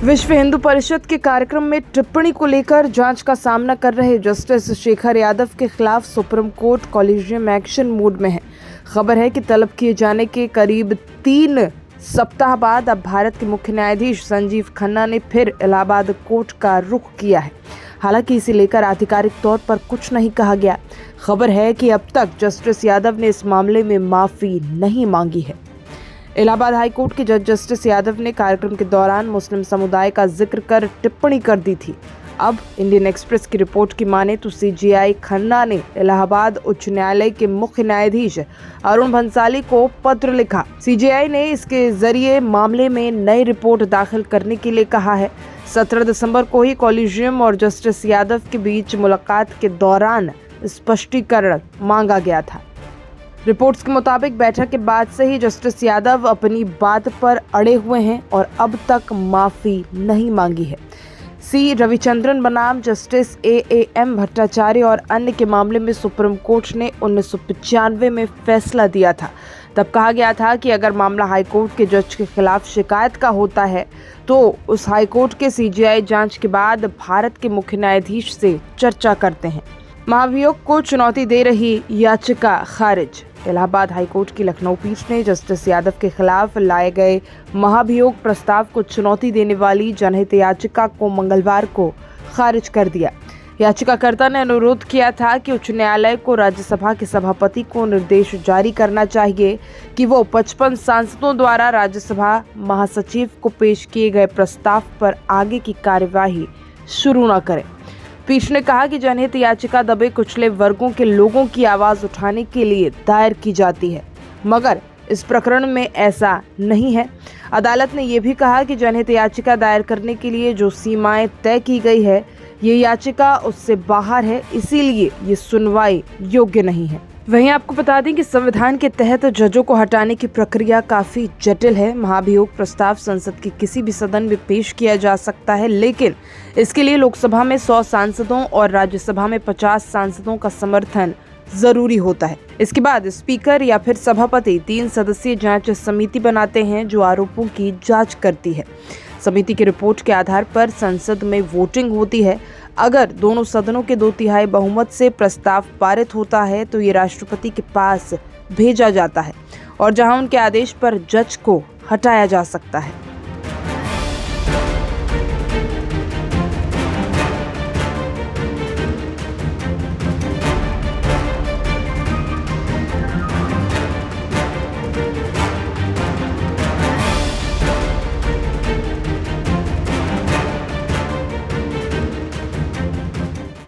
विश्व हिंदू परिषद के कार्यक्रम में टिप्पणी को लेकर जांच का सामना कर रहे जस्टिस शेखर यादव के खिलाफ supreme court collegium action mode में है। खबर है कि तलब किए जाने के करीब 3 सप्ताह बाद अब भारत के मुख्य न्यायाधीश संजीव खन्ना ने फिर इलाहाबाद कोर्ट का रुख किया है। हालांकि इसे लेकर आधिकारिक तौर पर कुछ नहीं कहा गया। खबर है कि अब तक जस्टिस यादव ने इस मामले में माफी नहीं मांगी है। इलाहाबाद हाईकोर्ट के जज जस्टिस यादव ने कार्यक्रम के दौरान मुस्लिम समुदाय का जिक्र कर टिप्पणी कर दी थी। अब इंडियन एक्सप्रेस की रिपोर्ट की माने तो सीजेआई खन्ना ने इलाहाबाद उच्च न्यायालय के मुख्य न्यायाधीश अरुण भंसाली को पत्र लिखा। सीजेआई ने इसके जरिए मामले में नई रिपोर्ट दाखिल करने के लिए कहा है। 17 दिसंबर को ही कॉलेजियम और जस्टिस यादव के बीच मुलाकात के दौरान स्पष्टीकरण मांगा गया था। रिपोर्ट्स के मुताबिक बैठक के बाद से ही जस्टिस यादव अपनी बात पर अड़े हुए हैं और अब तक माफी नहीं मांगी है। सी रविचंद्रन बनाम जस्टिस एएम भट्टाचार्य और अन्य के मामले में सुप्रीम कोर्ट ने 1995 में फैसला दिया था। तब कहा गया था कि अगर मामला हाईकोर्ट के जज के खिलाफ शिकायत का होता है तो उस हाईकोर्ट के सीजेआई जांच के बाद भारत के मुख्य न्यायाधीश से चर्चा करते हैं। महाभियोग को चुनौती दे रही याचिका खारिज। इलाहाबाद हाईकोर्ट की लखनऊ पीठ ने जस्टिस यादव के खिलाफ लाए गए महाभियोग प्रस्ताव को चुनौती देने वाली जनहित याचिका को मंगलवार को खारिज कर दिया। याचिकाकर्ता ने अनुरोध किया था कि उच्च न्यायालय को राज्यसभा के सभापति को निर्देश जारी करना चाहिए कि वो 55 सांसदों द्वारा राज्यसभा महासचिव को पेश किए गए प्रस्ताव पर आगे की कार्यवाही शुरू न करें। पीठ ने कहा कि जनहित याचिका दबे कुचले वर्गों के लोगों की आवाज उठाने के लिए दायर की जाती है, मगर इस प्रकरण में ऐसा नहीं है। अदालत ने यह भी कहा कि जनहित याचिका दायर करने के लिए जो सीमाएं तय की गई है, ये याचिका उससे बाहर है, इसीलिए ये सुनवाई योग्य नहीं है। वहीं आपको बता दें कि संविधान के तहत जजों को हटाने की प्रक्रिया काफी जटिल है। महाभियोग प्रस्ताव संसद के किसी भी सदन में पेश किया जा सकता है, लेकिन इसके लिए लोकसभा में 100 सांसदों और राज्यसभा में 50 सांसदों का समर्थन जरूरी होता है। इसके बाद स्पीकर या फिर सभापति 3 सदस्यीय जांच समिति बनाते हैं जो आरोपों की जांच करती है। समिति की रिपोर्ट के आधार पर संसद में वोटिंग होती है। अगर दोनों सदनों के 2/3 बहुमत से प्रस्ताव पारित होता है तो ये राष्ट्रपति के पास भेजा जाता है और जहां उनके आदेश पर जज को हटाया जा सकता है।